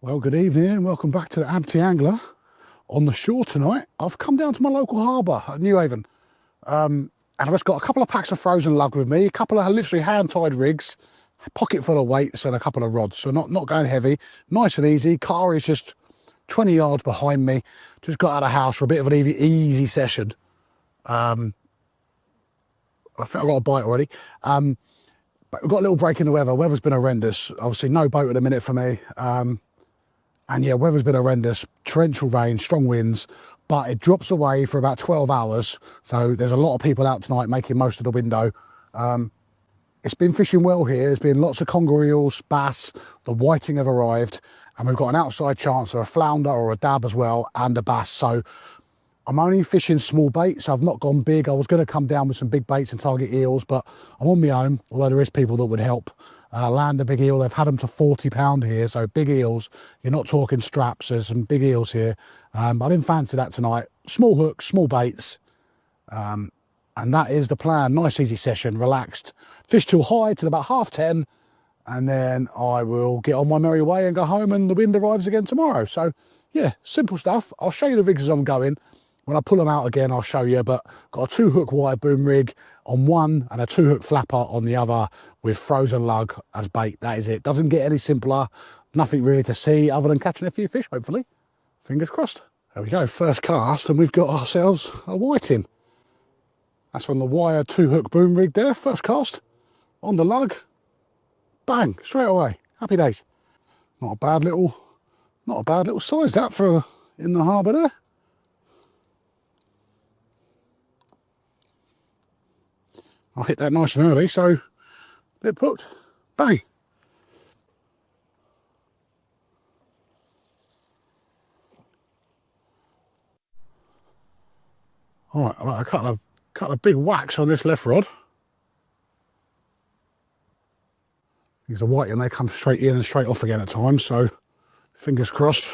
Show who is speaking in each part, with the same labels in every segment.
Speaker 1: Well, good evening and welcome back to the Amputee Angler. On the shore tonight, I've come down to my local harbour at Newhaven. And I've just got a couple of packs of frozen lug with me, a couple of literally hand-tied rigs, a pocket full of weights and a couple of rods. So not going heavy, nice and easy. Car is just 20 yards behind me. Just got out of the house for a bit of an easy session. I think I've got a bite already. But we've got a little break in the weather. Weather's been horrendous. Obviously no boat at the minute for me. And yeah, weather's been horrendous, torrential rain, strong winds, but it drops away for about 12 hours. So there's a lot of people out tonight making most of the window. It's been fishing well here. There's been lots of conger eels, bass, the whiting have arrived, and we've got an outside chance of a flounder or a dab as well, and a bass. So I'm only fishing small baits. I've not gone big. I was going to come down with some big baits and target eels, but I'm on my own, although there is people that would help. Land a big eel. They've had them to 40 pound here, so big eels. You're not talking straps. There's some big eels here, but I didn't fancy that tonight. Small hooks, small baits, and that is the plan. Nice easy session, relaxed. Fish till high till about 10:30, and then I will get on my merry way and go home, and the wind arrives again tomorrow. So yeah, simple stuff. I'll show you the rigs as I'm going. When I pull them out again, I'll show you, but got a 2-hook wide boom rig on one and a 2-hook flapper on the other with frozen lug as bait. That is it. Doesn't get any simpler. Nothing really to see other than catching a few fish, hopefully. Fingers crossed. There we go, first cast, and we've got ourselves a whiting. That's on the wire 2-hook boom rig there. First cast on the lug. Bang, straight away. Happy days. Not a bad little size that for in the harbour there. I'll hit that nice and early, so bit hooked. Bang. All right, a couple of big whacks on this left rod. These are white and they come straight in and straight off again at times, so fingers crossed.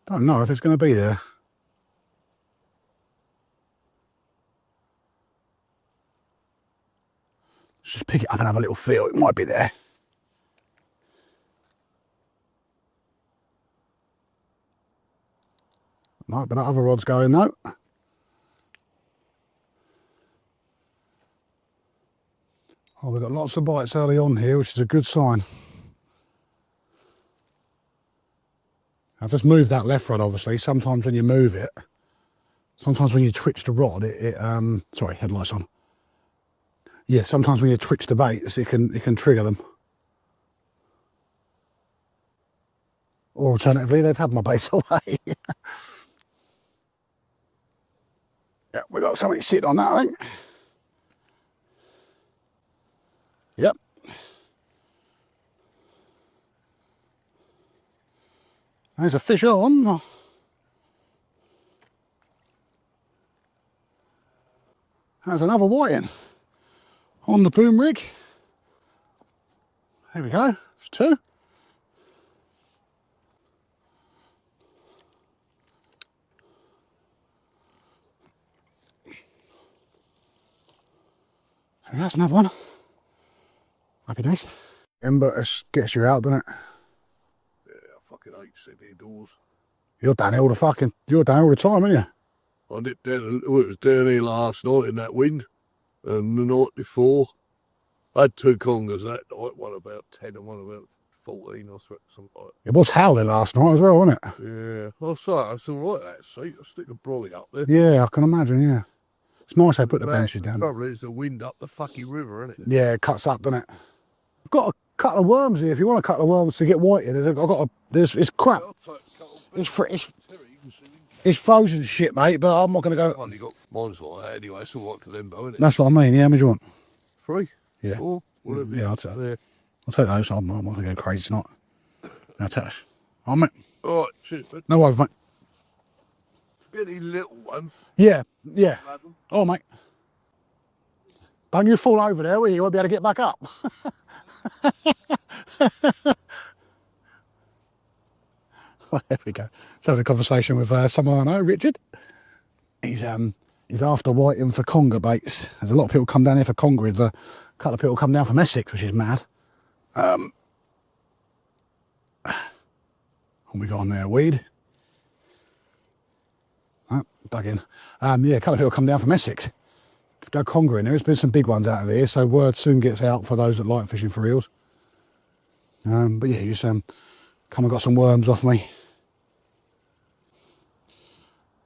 Speaker 1: Don't know if it's going to be there. Let's just pick it up and have a little feel. It might be there. Might be that other rod's going though. Oh, we've got lots of bites early on here, which is a good sign. I've just moved that left rod, obviously. Sometimes when you move it, sometimes when you twitch the rod, sorry, headlights on. Yeah, sometimes when you twitch the baits, it can trigger them. Or alternatively, they've had my baits away. Yeah, we got something sitting on that, I think. Yep. There's a fish on. There's another whiting on the boom rig. There we go. It's 2. That's another one. Happy days. Ember gets you out, doesn't it?
Speaker 2: Yeah, I fucking hate sitting indoors.
Speaker 1: You're down here all the time, aren't you?
Speaker 2: I nipped down, it was down here last night in that wind, and the night before. I had 2 congers that night, one about 10 and one about 14 or something like that.
Speaker 1: It was howling last night as well, wasn't it?
Speaker 2: Yeah, well, so it's all right, that seat. I'll stick the brolly up there.
Speaker 1: Yeah, I can imagine, yeah. It's nice they put the benches down.
Speaker 2: The trouble is the wind up the fucking river, isn't it?
Speaker 1: Yeah, it cuts up, doesn't it? I've got a couple of worms here. If you want a couple of worms to get whited, it's crap. It's frozen shit, mate, but I'm not going to go.
Speaker 2: Mine's like that anyway, it's all right for them, though, isn't it?
Speaker 1: That's what I mean, yeah, how much do you want?
Speaker 2: 3?
Speaker 1: Yeah.
Speaker 2: 4? Whatever.
Speaker 1: Yeah, I'll take that. I'll take those. I'm not going to go crazy tonight. I'll take those. All right, mate.
Speaker 2: All right, cheers, mate.
Speaker 1: No worries, mate.
Speaker 2: Any little ones?
Speaker 1: Yeah. Oh, mate. Don't you fall over there, will you? You won't be able to get back up. Well, there we go. Let's have a conversation with someone I know, Richard. He's after whiting for conger baits. There's a lot of people come down here for conger. There's a couple of people come down from Essex, which is mad. What we got on there? Weed. Oh, dug in. Yeah, a couple of people come down from Essex to go conger in there. There's been some big ones out of here, so word soon gets out for those that like fishing for eels. But yeah, you just come and got some worms off me.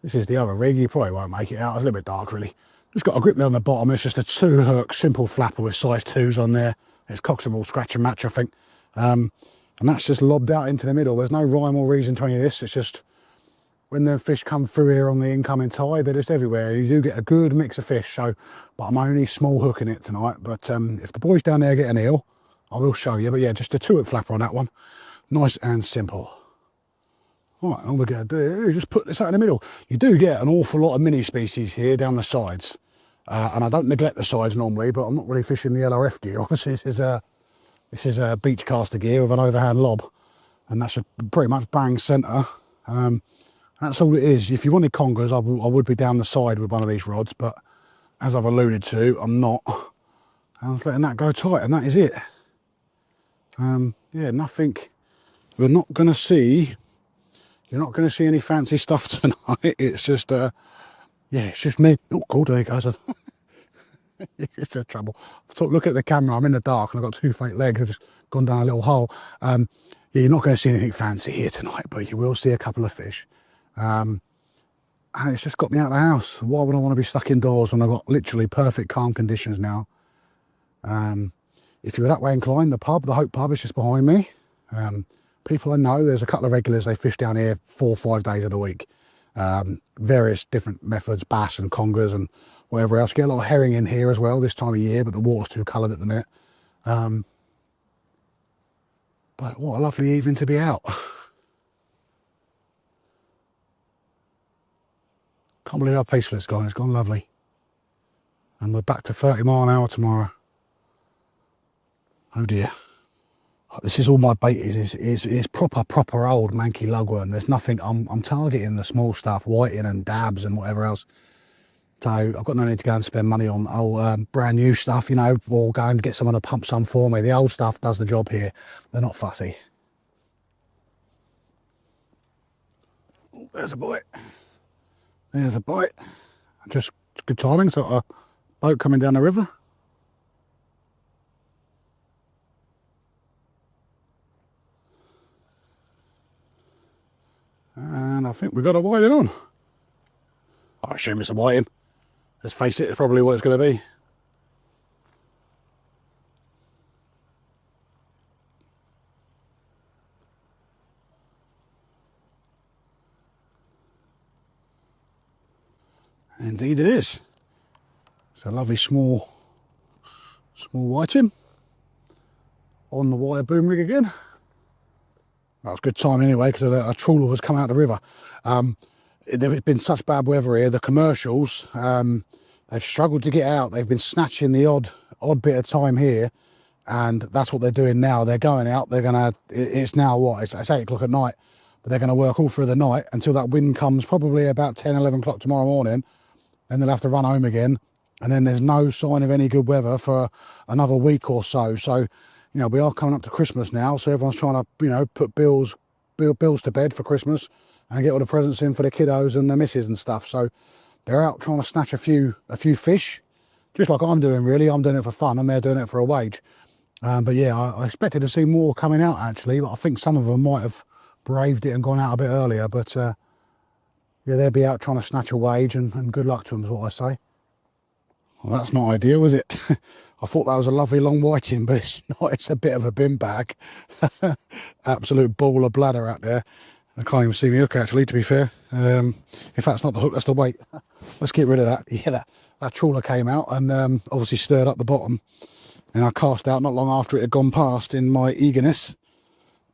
Speaker 1: This is the other rig. You probably won't make it out. It's a little bit dark, really. Just got a grip lid on the bottom. It's just a 2-hook simple flapper with size 2s on there. It's Coxable scratch and match, I think. And that's just lobbed out into the middle. There's no rhyme or reason to any of this. It's just when the fish come through here on the incoming tide, they're just everywhere. You do get a good mix of fish. So, but I'm only small hooking it tonight. But if the boys down there get an eel, I will show you. But yeah, just a 2-hook flapper on that one. Nice and simple. All right, all we're going to do is just put this out in the middle. You do get an awful lot of mini species here down the sides. And I don't neglect the sides normally, but I'm not really fishing the LRF gear. Obviously, this is a beach caster gear with an overhand lob. And that's a pretty much bang centre. That's all it is. If you wanted congers, I would be down the side with one of these rods. But as I've alluded to, I'm not. I'm just letting that go tight, and that is it. Yeah, nothing. We're not going to see... You're not going to see any fancy stuff tonight. It's just, yeah, it's just me. Oh, cool, there you go. It's a trouble. Look at the camera. I'm in the dark and I've got 2 fake legs. I've just gone down a little hole. Yeah, you're not going to see anything fancy here tonight, but you will see a couple of fish. And it's just got me out of the house. Why would I want to be stuck indoors when I've got literally perfect calm conditions now? If you were that way inclined, the Hope Pub is just behind me. People I know, there's a couple of regulars, they fish down here 4 or 5 days of the week. Various different methods, bass and congers and whatever else. Get a lot of herring in here as well this time of year, but the water's too coloured at the minute. But what a lovely evening to be out. Can't believe how peaceful it's gone. It's gone lovely. And we're back to 30 mile an hour tomorrow. Oh dear. This is all my bait is proper old manky lugworm. There's nothing, I'm targeting the small stuff, whiting and dabs and whatever else. So I've got no need to go and spend money on old brand new stuff, you know, or go and get someone to pump some for me. The old stuff does the job here. They're not fussy. Oh, there's a bite. There's a bite. Just good timing. So a boat coming down the river. And I think we've got a whiting on. I assume it's a whiting. Let's face it, it's probably what it's going to be. Indeed it is. It's a lovely small whiting on the wire boom rig again. That was good time anyway, because a trawler was coming out of the river. There's been such bad weather here. The commercials, they've struggled to get out. They've been snatching the odd bit of time here, and that's what they're doing now. They're going out. They're gonna. It's now what? It's 8 o'clock at night, but they're going to work all through the night until that wind comes, probably about 10, 11 o'clock tomorrow morning. Then they'll have to run home again, and then there's no sign of any good weather for another week or so. So, you know, we are coming up to Christmas now, so everyone's trying to, you know, put bills to bed for Christmas and get all the presents in for the kiddos and the missus and stuff. So they're out trying to snatch a few fish, just like I'm doing really. I'm doing it for fun and they're doing it for a wage. But yeah, I expected to see more coming out actually, but I think some of them might have braved it and gone out a bit earlier. But yeah, they'll be out trying to snatch a wage, and good luck to them is what I say. Well, that's not ideal, is it? I thought that was a lovely long whiting, but it's not. It's a bit of a bin bag. Absolute ball of bladder out there. I can't even see me hook actually, to be fair. If that's not the hook, that's the weight. Let's get rid of that. Yeah, that trawler came out and obviously stirred up the bottom. And I cast out not long after it had gone past in my eagerness.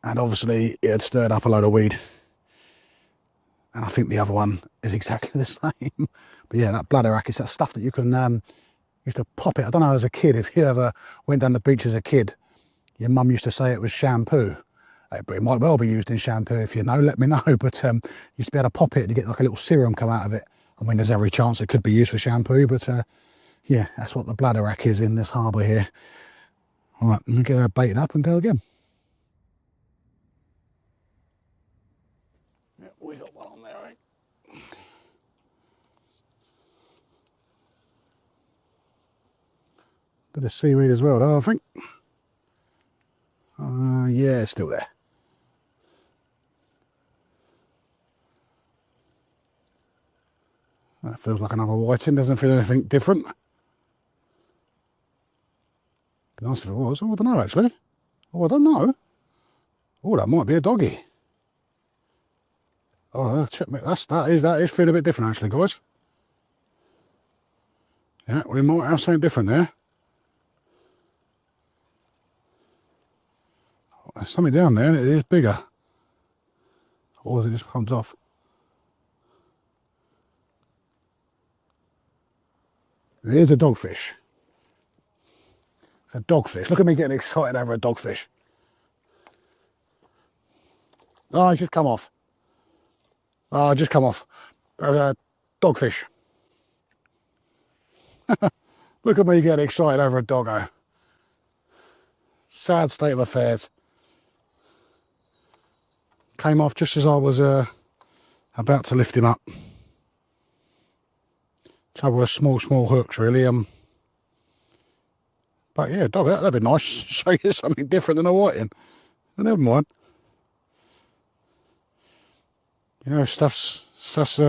Speaker 1: And obviously it had stirred up a load of weed. And I think the other one is exactly the same. But yeah, that bladder rack is that stuff that you can used to pop it. I don't know, as a kid, if you ever went down the beach as a kid, your mum used to say it was shampoo. But it might well be used in shampoo. If you know, let me know. But used to be able to pop it to get like a little serum come out of it. I mean, there's every chance it could be used for shampoo, but yeah, that's what the bladder rack is in this harbour here. All right, let me get her baited up and go again. Yeah, we got one on there, right? Bit of seaweed as well, though, I think. Yeah, it's still there. That feels like another whiting, doesn't feel anything different. Be nice if it was. Oh, I don't know, actually. Oh, I don't know. Oh, that might be a doggy. Oh, check me. That is feeling a bit different, actually, guys. Yeah, we might have something different there. There's something down there and it is bigger. Or it just comes off. Here's a dogfish. It's a dogfish. Look at me getting excited over a dogfish. Oh, it's just come off. Oh, just come off. Dogfish. Look at me getting excited over a doggo. Sad state of affairs. Came off just as I was about to lift him up. Trouble with small hooks, really. But yeah, dog, that'd be nice to show you something different than a whiting. But never mind. You know, stuff's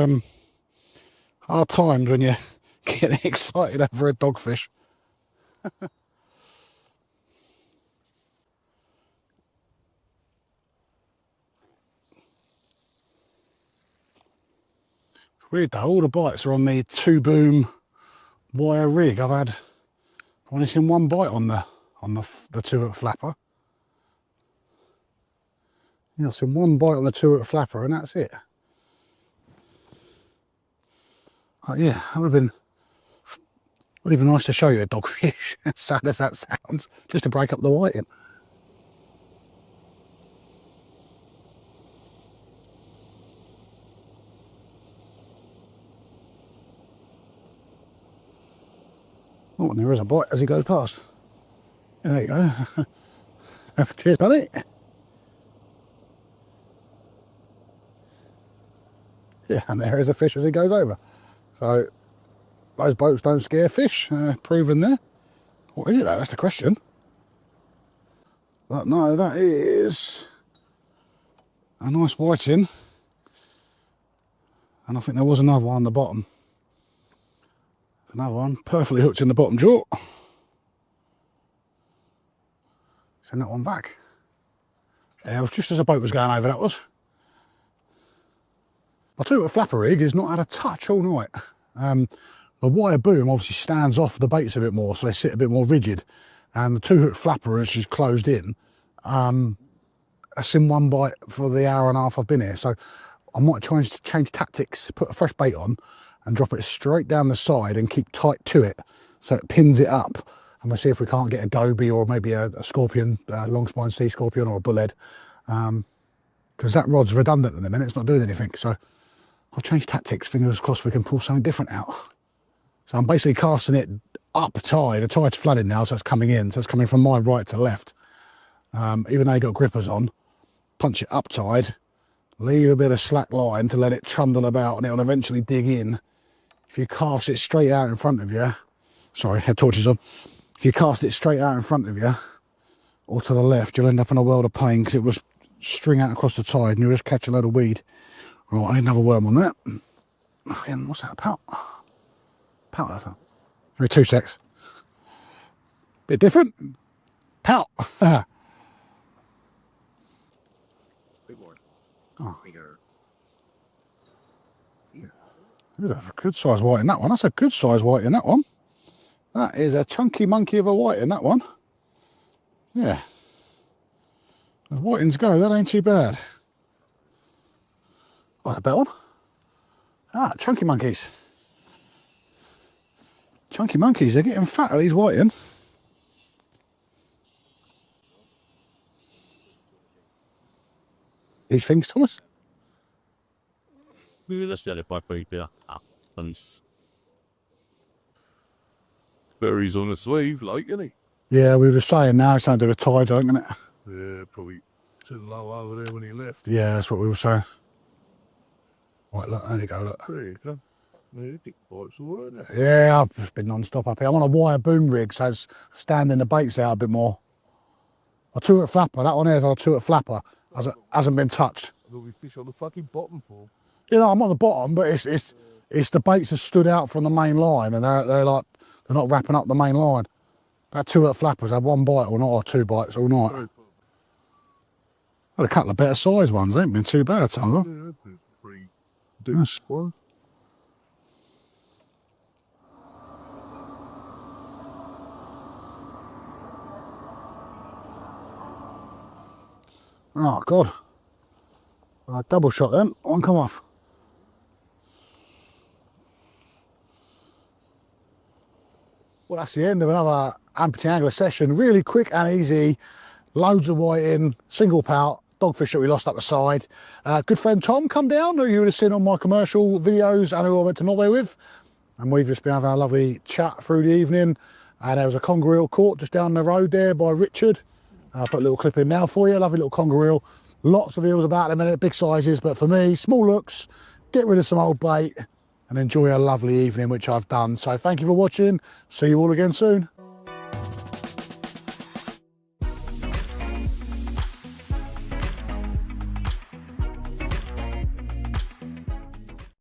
Speaker 1: hard times when you're getting excited over a dogfish. Weird though, all the bites are on the 2-boom wire rig. I've only seen one bite on the 2-hook flapper. Yeah, I've seen one bite on the 2-hook flapper and that's it. Yeah, that would have been nice to show you a dogfish, as sad as that sounds, just to break up the whiting. Oh, and there is a bite as he goes past. There you go. Cheers, buddy. Yeah, and there is a fish as he goes over. So, those boats don't scare fish, proven there. What is it though? That's the question. But no, that is a nice whiting. And I think there was another one on the bottom. Another one, perfectly hooked in the bottom jaw. Send that one back. Yeah, it was just as the boat was going over, that was. My 2-hook flapper rig has not had a touch all night. The wire boom obviously stands off the baits a bit more, so they sit a bit more rigid. And the 2-hook flapper, as she's closed in, I've seen one bite for the hour and a half I've been here. So I might try and change tactics, put a fresh bait on and drop it straight down the side and keep tight to it so it pins it up. And we'll see if we can't get a goby or maybe a scorpion, long spine sea scorpion or a bullhead. Because that rod's redundant at the minute, it's not doing anything. So I'll change tactics, fingers crossed we can pull something different out. So I'm basically casting it up tide. The tide's flooded now, so it's coming in. So it's coming from my right to left. Even though you've got grippers on, punch it up tide, leave a bit of slack line to let it trundle about and it'll eventually dig in. If you cast it straight out in front of you, sorry, head torches on. If you cast it straight out in front of you or to the left, you'll end up in a world of pain because it will string out across the tide and you'll just catch a load of weed. Right, I need another worm on that. What's that, a pout? Pout, I thought. Maybe 2 secs. Bit different. Pout.
Speaker 3: Big one.
Speaker 1: Oh.
Speaker 3: Bigger.
Speaker 1: There's a good size white in that one. That's a good size white in that one. That is a chunky monkey of a white in that one. Yeah. As whitings go, that ain't too bad. Oh, a better one. Ah, chunky monkeys. Chunky monkeys, they're getting fatter, these whiting. These things, Thomas?
Speaker 3: Let's get it by there. And
Speaker 2: Berries on a sleeve, like, isn't he?
Speaker 1: Yeah, we were saying now it's something to do with tides, I think, isn't it?
Speaker 2: Yeah, probably too low over there when he left.
Speaker 1: Yeah, that's what we were saying. Right, look, there you go, look.
Speaker 2: There you go. Yeah, big bites all right there.
Speaker 1: Yeah, I've just been non-stop up here. I'm on a wire boom rig, so it's standing the baits out a bit more. A 2-foot flapper, that one here's on a 2-foot flapper. Hasn't been touched.
Speaker 2: There'll be fish on the fucking bottom for.
Speaker 1: You know, I'm on the bottom, but it's the baits have stood out from the main line, and they're not wrapping up the main line. That 2-foot flapper's had 1 bite all night, or 2 bites all night. Had a couple of better size ones, ain't been too bad, some of them.
Speaker 2: Yeah, that's pretty deuce one.
Speaker 1: Oh God! Double shot then. One come off. Well, that's the end of another Amputee Angler session. Really quick and easy. Loads of whiting, single pout, dogfish that we lost up the side. Good friend Tom come down, who you would have seen on my commercial videos and who I went to Norway with. And we've just been having a lovely chat through the evening. And there was a conger eel caught just down the road there by Richard. I'll put a little clip in now for you. Lovely little conger eel. Lots of eels about in a minute, big sizes. But for me, small looks, get rid of some old bait and enjoy a lovely evening, which I've done. So thank you for watching. See you all again soon.